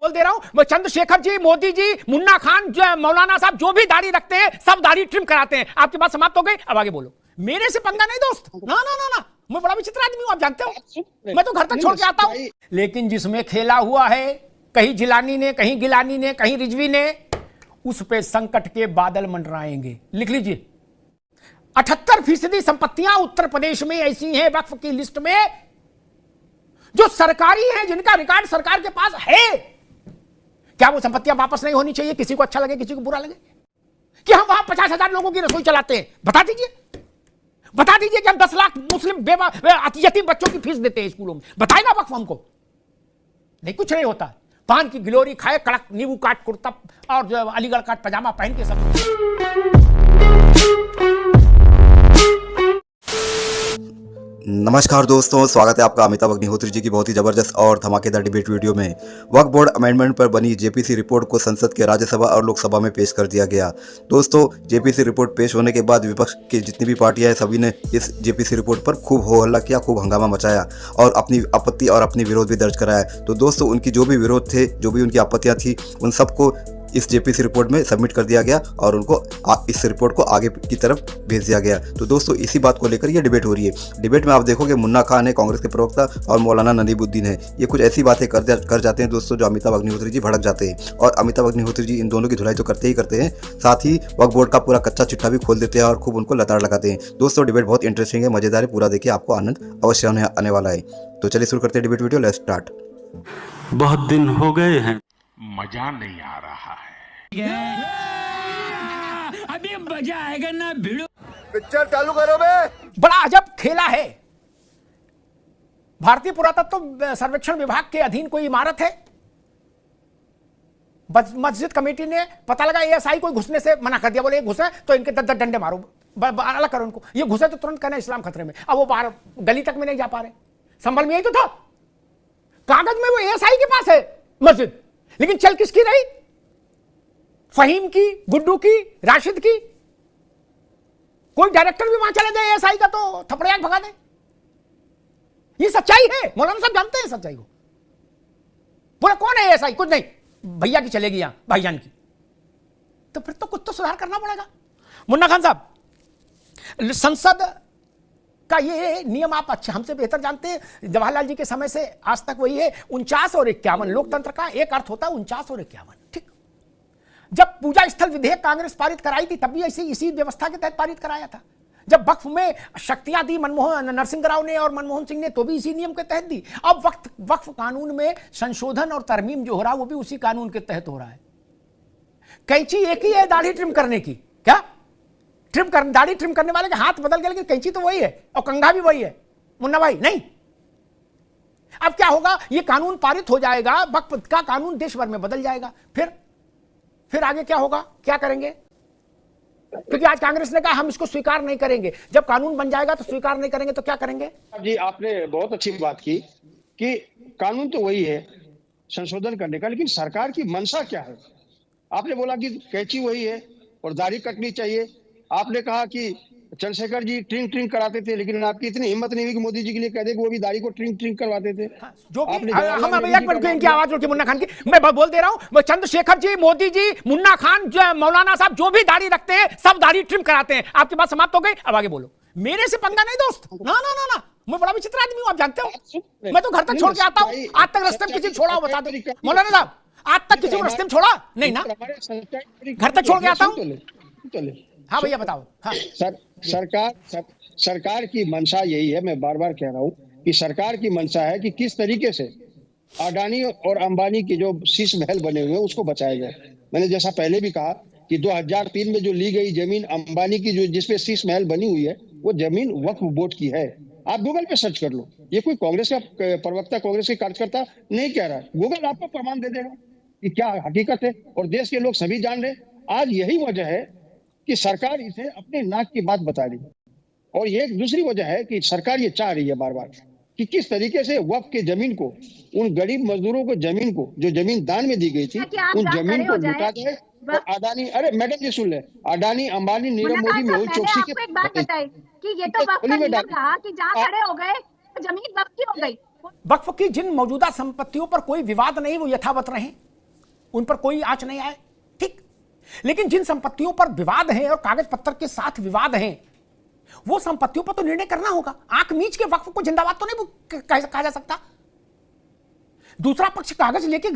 बोल दे रहा हूं मैं, चंद्रशेखर जी, मोदी जी, मुन्ना खान, मौलाना साहब जो भी दाढ़ी रखते हैं सब दाढ़ी ट्रिम कराते हैं। आपकी बात समाप्त हो गई, अब आगे बोलो। मेरे से पंगा नहीं दोस्त, ना ना ना ना, मैं बड़ा विचित्र आदमी हूं, आप जानते हो, मैं तो घर तक छोड़ के आता हूं। लेकिन जिसमें खेला हुआ है, कहीं जिलानी ने, कहीं गिलानी ने, कहीं रिजवी ने, उस पे संकट के बादल मंडराएंगे। लिख लीजिए, 78% संपत्तियां उत्तर प्रदेश में ऐसी हैं वक्फ की लिस्ट में जो सरकारी हैं, जिनका रिकॉर्ड सरकार के पास है। क्या वो संपत्तियां वापस नहीं होनी चाहिए? किसी को अच्छा लगे, किसी को बुरा लगे, कि हम वहां 50,000 लोगों की रसोई चलाते हैं? बता दीजिए, बता दीजिए कि हम 10 लाख मुस्लिम यतीम बच्चों की फीस देते हैं स्कूलों में। बताएगा वक्फ हमको? नहीं, कुछ नहीं होता। पान की गिलोरी खाए, कड़क नींबू काट कुर्ता और जो अलीगढ़ काट पजामा पहन के सब। नमस्कार दोस्तों, स्वागत है आपका अमिताभ अग्निहोत्री जी की बहुत ही जबरदस्त और धमाकेदार डिबेट वीडियो में। वक्फ बोर्ड अमेंडमेंट पर बनी जेपीसी रिपोर्ट को संसद के राज्यसभा और लोकसभा में पेश कर दिया गया। दोस्तों, जेपीसी रिपोर्ट पेश होने के बाद विपक्ष की जितनी भी पार्टियां हैं सभी ने इस जेपीसी रिपोर्ट पर खूब हो हल्ला किया, खूब हंगामा मचाया और अपनी आपत्ति और अपनी विरोध भी दर्ज कराया। तो दोस्तों, उनकी जो भी विरोध थे, जो भी उनकी आपत्तियां थी, उन सबको इस जेपीसी रिपोर्ट में सबमिट कर दिया गया और उनको इस रिपोर्ट को आगे की तरफ भेज दिया गया। तो दोस्तों, इसी बात को लेकर ये डिबेट हो रही है। डिबेट में आप देखोगे मुन्ना खान है, कांग्रेस के प्रवक्ता, और मौलाना नदीमुद्दीन है। ये कुछ ऐसी बातें कर जाते हैं दोस्तों, जो अमिताभ अग्निहोत्री जी भड़क जाते हैं। और अमिताभ अग्निहोत्री जी इन दोनों की धुलाई तो करते ही करते हैं, साथ ही वक्फ बोर्ड का पूरा कच्चा चिट्ठा भी खोल देते हैं और खूब उनको लताड़ लगाते हैं। दोस्तों, डिबेट बहुत इंटरेस्टिंग है, मजेदार है, पूरा देखिए, आपको आनंद अवश्य आने वाला है। तो चलिए शुरू करते हैं डिबेट वीडियो, लेट्स स्टार्ट। बहुत दिन हो गए हैं, मजा नहीं आ रहा है। अभी मजा आएगा ना भिड़ो। पिक्चर चालू करो बे। बड़ा अजब खेला है। भारतीय पुरातत्व सर्वेक्षण विभाग के अधीन कोई इमारत है, मस्जिद कमेटी ने पता लगा एएसआई कोई घुसने से मना कर दिया, बोले घुसे तो इनके 10 डंडे मारो, अलग करो इनको। ये घुसे तो तुरंत कहना इस्लाम खतरे में। अब वो बाहर गली तक में नहीं जा पा रहे। संभल में यही तो था, कागज में वो एएसआई के पास है मस्जिद, लेकिन चल किसकी रही? फहीम की, गुड्डू की, राशिद की। कोई डायरेक्टर भी वहां चले जाए एएसआई का तो थपड़ियां भगा दे। ये सच्चाई है, मौलाना साहब जानते हैं सच्चाई को। बोला कौन है एएसआई? कुछ नहीं, भैया की चलेगी यहां, भाईजान की। तो फिर तो कुछ तो सुधार करना पड़ेगा। मुन्ना खान साहब, संसद का ये नियम आप अच्छे हमसे बेहतर जानते हैं। जवाहरलाल जी के समय से आज तक वही है, 49 और 51। लोकतंत्र का एक अर्थ होता है 49 और 51, ठीक। जब पूजा स्थल विधेयक कांग्रेस पारित कराई थी, तब भी इसी व्यवस्था के तहत पारित कराया था। जब वक्फ में शक्तियां दी नरसिंह राव ने और मनमोहन सिंह ने, तो भी इसी नियम के तहत दी। अब वक्फ कानून में संशोधन और तरमीम जो हो रहा है वो भी उसी कानून के तहत हो रहा है। कैंची एक ही है दाढ़ी ट्रिम करने की, क्या दाढ़ी ट्रिम करने वाले के हाथ बदल गए, लेकिन कैंची तो वही है और कंघा भी वही है। मुन्ना भाई नहीं, अब क्या होगा? ये कानून पारित हो जाएगा, वक्फ का कानून देश भर में बदल जाएगा। फिर आगे क्या होगा, क्या करेंगे? क्योंकि आज कांग्रेस ने कहा हम इसको स्वीकार नहीं करेंगे। जब कानून बन जाएगा तो स्वीकार नहीं करेंगे तो क्या करेंगे? जी, आपने बहुत अच्छी बात की कि कानून तो वही है संशोधन करने का, लेकिन सरकार की मंशा क्या है? आपने बोला कि कैंची वही है और दाढ़ी कटनी चाहिए। आपने कहा कि चंद्रशेखर जी ट्रिंग कराते थे, लेकिन आपकी इतनी हिम्मत नहीं हुई कि मोदी जी के लिए कह दे कि वो भी दाढ़ी को ट्रिंग करवाते थे। जो कि हम एक मिनट इनकी आवाज उनकी मुन्ना खान की मैं बोल दे रहा हूं, मैं चंद्रशेखर जी, मोदी जी, मुन्ना खान, मौलाना साहब जो भी दाढ़ी रखते हैं सब दाढ़ी ट्रिम कराते हैं। आपकी बात समाप्त हो गई, अब आगे बोलो। मेरे से पंगा नहीं दोस्त, ना ना ना ना, मैं बड़ा विचित्र आदमी हूं, आप जानते हो, मैं तो घर तक छोड़ के आता हूं। आज तक रास्ते में किसी छोड़ा हो बता दो मौलाना साहब, आज तक किसी को रास्ते में छोड़ा नहीं ना? घर तक छोड़ के आता हूं। हाँ भैया बताओ। हाँ सरकार की मंशा यही है, मैं बार बार कह रहा हूँ कि सरकार की मंशा है कि किस तरीके से अडानी और अंबानी के जो शीश महल बने हुए हैं उसको बचाया जाए। मैंने जैसा पहले भी कहा कि 2003 में जो ली गई जमीन अंबानी की, जो जिसपे शीश महल बनी हुई है, वो जमीन वक्फ बोर्ड की है। आप गूगल पे सर्च कर लो, ये कोई कांग्रेस का प्रवक्ता, कांग्रेस के कार्यकर्ता नहीं कह रहा है। गूगल आपको प्रमाण दे देगा कि क्या हकीकत है, और देश के लोग सभी जान रहे। आज यही वजह है कि सरकार इसे अपने नाक की बात बता रही है, और ये एक दूसरी वजह है कि सरकार ये चाह रही है बार बार कि किस तरीके से वक्फ के जमीन को, उन गरीब मजदूरों को जमीन को, जो जमीन दान में दी गई थी, उन जमीन को लुटा जाए। और अडानी, अरे मैडम जी सुन ले, अडानी, अंबानी, नीरव मोदी, मेहुल चोकसी के एक बात बताइए कि ये तो वक्फ का नियम रहा कि जहाँ खड़े हो गए जमीन वक्फ की हो गई। वक्फ की जिन मौजूदा संपत्तियों पर कोई विवाद नहीं वो यथावत रहे, उन पर कोई आंच नहीं आए, ठीक। लेकिन जिन संपत्तियों पर विवाद है और कागज पत्तर के साथ विवाद है, वो संपत्तियों पर तो निर्णय करना होगा। आंख मीच के वक्फ को जिंदाबाद तो नहीं कहा जा सकता। दूसरा पक्ष कागज लेके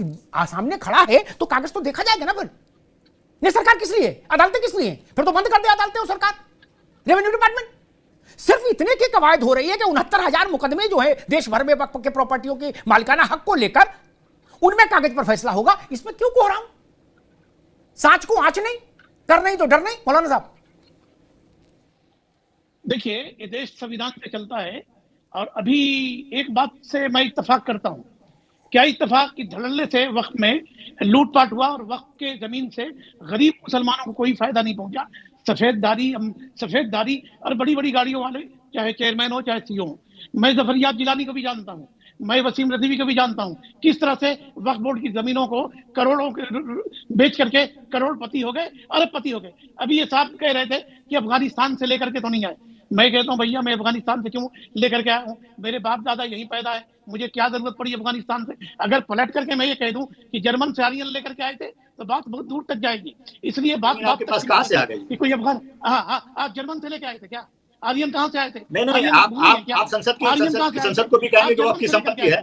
सामने खड़ा है तो कागज तो देखा जाएगा ना। फिर नहीं, सरकार किस लिए, अदालतें किस लिए? फिर तो बंद कर दे अदालतें और सरकार, रेवेन्यू डिपार्टमेंट। सिर्फ इतने की कवायद हो रही है कि 69,000 मुकदमे जो है देश भर में वक्फ के प्रॉपर्टियों के मालिकाना हक को लेकर, उनमें कागज पर फैसला होगा। इसमें क्यों कोहराम? सांच को आंच नहीं, डर नहीं तो डर नहीं। मौलाना साहब देखिए, ये देश संविधान पे चलता है और अभी एक बात से मैं इत्तेफाक करता हूं। क्या इत्तेफाक कि धड़ल्ले से वक्त में लूटपाट हुआ और वक्त के जमीन से गरीब मुसलमानों को कोई फायदा नहीं पहुंचा। सफेददारी और बड़ी बड़ी गाड़ियों वाले, चाहे चेयरमैन हो चाहे सीओ हो। मैं जफरियाब जिलानी को भी जानता हूं, मैं वसीम रज़वी को भी जानता हूं, किस तरह से वक्फ बोर्ड की जमीनों को करोड़ों बेच करके करोड़पति हो गए, अरबपति हो गए। अभी ये साहब कह रहे थे कि अफगानिस्तान से लेकर के तो नहीं आए। मैं कहता हूं भैया, मैं अफगानिस्तान से क्यों लेकर के आया हूं? मेरे बाप दादा यहीं पैदा है, मुझे क्या जरूरत पड़ी अफगानिस्तान से? अगर पलट करके मैं ये कह दूं कि जर्मन से आर्यन लेकर के आए थे तो बात बहुत दूर तक जाएगी। इसलिए बात आपके पास कहां से आ गई कि कोई अफगान, आप जर्मन से लेके आए थे क्या? आर्यन कहां से आए थे? नहीं, आप संसद को भी कहेंगे कि वो आपकी संपत्ति है।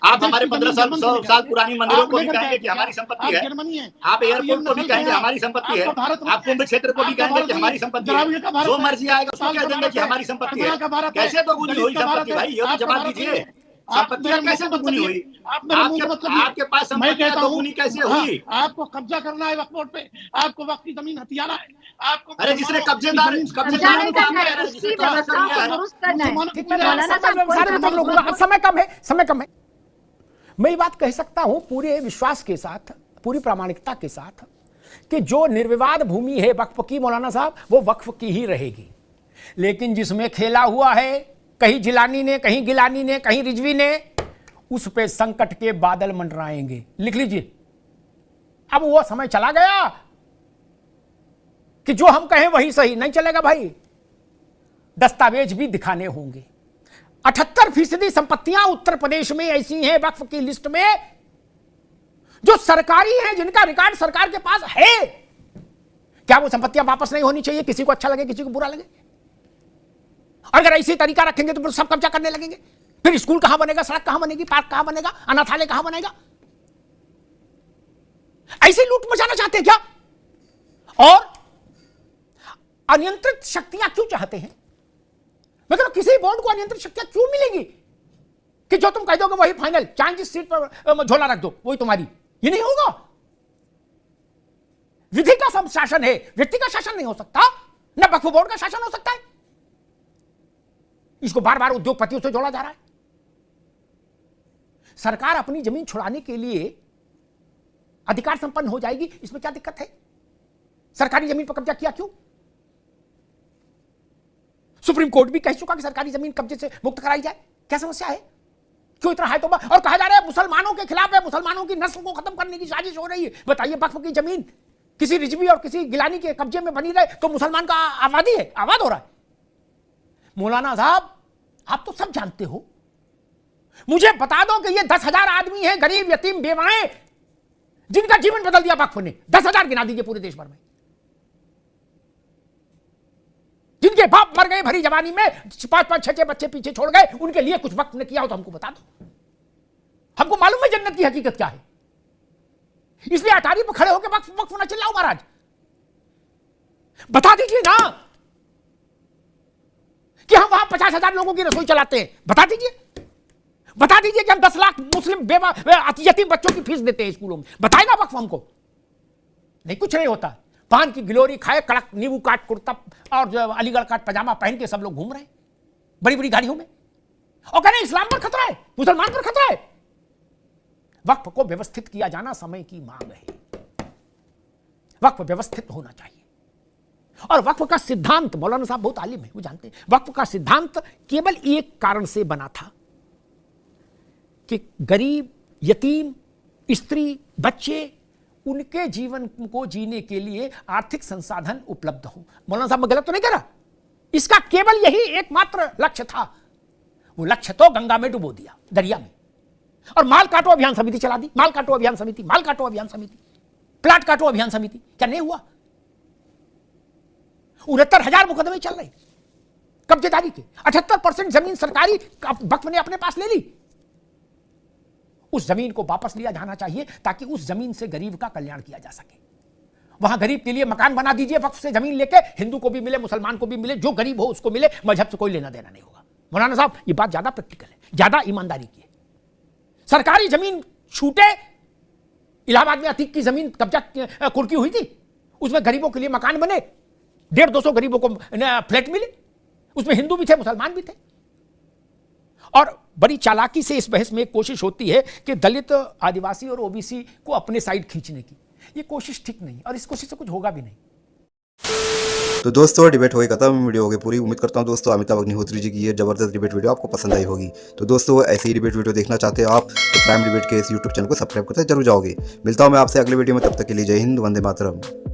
आप हमारे 15 साल पुरानी मंदिरों को भी कहेंगे कि हमारी संपत्ति है। आप एयरपोर्ट को भी कहेंगे हमारी संपत्ति है। आप कुंभ क्षेत्र को भी कहेंगे कि हमारी संपत्ति है। जो मर्जी आएगा उसको कह देंगे कि हमारी संपत्ति है। कैसे दोगुनी हुई संपत्ति भाई? ये तो जवाब दीजिए। संपत्तियां कैसे दोगुनी हुई? आपके पास संपत्तियां दोगुनी कैसे हुई? आपको कब्जा करना है वक्फ बोर्ड पे, आपको वक्फ की जमीन हथियाना है आपको। अरे जिसने कब्जेदार समय कम है। मैं ये बात कह सकता हूं पूरे विश्वास के साथ, पूरी प्रामाणिकता के साथ, कि जो निर्विवाद भूमि है वक्फ की, मौलाना साहब, वो वक्फ की ही रहेगी। लेकिन जिसमें खेला हुआ है, कहीं जिलानी ने, कहीं गिलानी ने, कहीं रिजवी ने, उस पे संकट के बादल मंडराएंगे। लिख लीजिए। अब वो समय चला गया कि जो हम कहें वही सही, नहीं चलेगा भाई। दस्तावेज भी दिखाने होंगे। 78% संपत्तियां उत्तर प्रदेश में ऐसी हैं वक्फ की लिस्ट में जो सरकारी हैं, जिनका रिकॉर्ड सरकार के पास है। क्या वो संपत्तियां वापस नहीं होनी चाहिए? किसी को अच्छा लगे, किसी को बुरा लगे। अगर ऐसी तरीका रखेंगे तो फिर सब कब्जा करने लगेंगे। फिर स्कूल कहां बनेगा, सड़क कहां बनेगी, पार्क कहां बनेगा, अनाथालय कहां बनेगा? ऐसे लूट मचाना चाहते हैं क्या? और अनियंत्रित शक्तियां क्यों चाहते हैं? मतलब किसी बोर्ड को अनियंत्रित शक्तियां क्यों मिलेंगी कि जो तुम कह दोगे वही फाइनल, चाहे जिस सीट पर झोला रख दो वही तुम्हारी? ये नहीं होगा। विधि का शासन है, व्यक्ति का शासन नहीं हो सकता, न वक्फ बोर्ड का शासन हो सकता है। इसको बार बार उद्योगपतियों से जोड़ा जा रहा है। सरकार अपनी जमीन छुड़ाने के लिए अधिकार संपन्न हो जाएगी, इसमें क्या दिक्कत है? सरकारी जमीन पर कब्जा किया क्यों? सुप्रीम कोर्ट भी कह चुका कि सरकारी जमीन कब्जे से मुक्त कराई जाए। क्या समस्या है? क्यों इतना है? तो और कहा जा रहा है मुसलमानों के खिलाफ है, मुसलमानों की नस्ल को खत्म करने की साजिश हो रही है। बताइए, वक्फ की जमीन किसी रिजवी और किसी गिलानी के कब्जे में बनी रहे तो मुसलमान का आबादी है, आबाद हो रहा है। मौलाना साहब, आप तो सब जानते हो। मुझे बता दो कि ये 10,000 आदमी हैं, गरीब, यतीम, बेवाएं, जिनका जीवन बदल दिया वक्फ ने। 10,000 गिना दीजिए पूरे देश भर में, जिनके बाप मर गए भरी जवानी में, 5-5, 6-6 बच्चे पीछे छोड़ गए, उनके लिए कुछ वक्त ने किया हो तो हमको बता दो। हमको मालूम है जन्नत की हकीकत क्या है। इसलिए अटारी पर खड़े होकर वक्फ ना चिल्लाओ महाराज। बता दीजिए ना कि हम वहां 50,000 लोगों की रसोई चलाते हैं। बता दीजिए कि हम 10 लाख मुस्लिम बेवा यतीम बच्चों की फीस देते हैं स्कूलों में। बताए ना वक्फ हमको। नहीं, कुछ नहीं होता। पान की गिलोरी खाए, कड़क नींबू काट कुर्ता और अलीगढ़ काट पजामा पहन के सब लोग घूम रहे हैं बड़ी बड़ी गाड़ियों में, और कह रहे इस्लाम पर खतरा है, मुसलमान पर खतरा है। वक्फ को व्यवस्थित किया जाना समय की मांग है। वक्फ व्यवस्थित होना चाहिए। और वक्फ का सिद्धांत, मौलाना साहब बहुत आलिम है, वो जानते हैं। वक्फ का सिद्धांत केवल एक कारण से बना था कि गरीब, यतीम, स्त्री, बच्चे, उनके जीवन को जीने के लिए आर्थिक संसाधन उपलब्ध हो। मौलाना साहब, मैं गलत तो नहीं कह रहा। इसका केवल यही एकमात्र लक्ष्य था। वो लक्ष्य तो गंगा में डुबो दिया, दरिया में, और माल काटो अभियान समिति चला दी। माल काटो अभियान समिति, माल काटो अभियान समिति। प्लाट काटो अभियान समिति, क्या नहीं हुआ? 69,000 मुकदमे चल रहे कब्जेदारी के, 78% जमीन सरकारी वक्फ ने अपने पास ले ली। उस जमीन को वापस लिया जाना चाहिए ताकि उस जमीन से गरीब का कल्याण किया जा सके। वहां गरीब के लिए मकान बना दीजिए वक्फ से जमीन लेके, हिंदू को भी मिले, मुसलमान को भी मिले, जो गरीब हो उसको मिले, मजहब से कोई लेना देना नहीं होगा। मौलाना साहब, ये बात ज्यादा प्रैक्टिकल है, ज्यादा ईमानदारी की है। सरकारी जमीन छूटे, इलाहाबाद में अतीक की जमीन कब्जा कुर्की हुई थी, उसमें गरीबों के लिए मकान बने, 150-200 गरीबों को फ्लैट मिले, उसमें हिंदू भी थे, मुसलमान भी थे। और बड़ी चालाकी से इस बहस में एक कोशिश होती है कि दलित, आदिवासी और ओबीसी को अपने साइड खींचने की। ये कोशिश ठीक नहीं, और इस कोशिश से कुछ होगा भी नहीं। तो दोस्तों, डिबेट हो गई खत्म, वीडियो हो गई पूरी। उम्मीद करता हूं दोस्तों अमिताभ अग्निहोत्री जी की ये जबरदस्त डिबेट वीडियो आपको पसंद आई होगी। तो दोस्तों, ऐसी ही डिबेट वीडियो देखना चाहते हो आप तो प्राइम डिबेट के इस यूट्यूब चैनल को सब्सक्राइब करते जरूर जाओगे। मिलता हूं मैं आपसे अगले वीडियो में, तब तक के लिए जय हिंद, वंदे मातरम।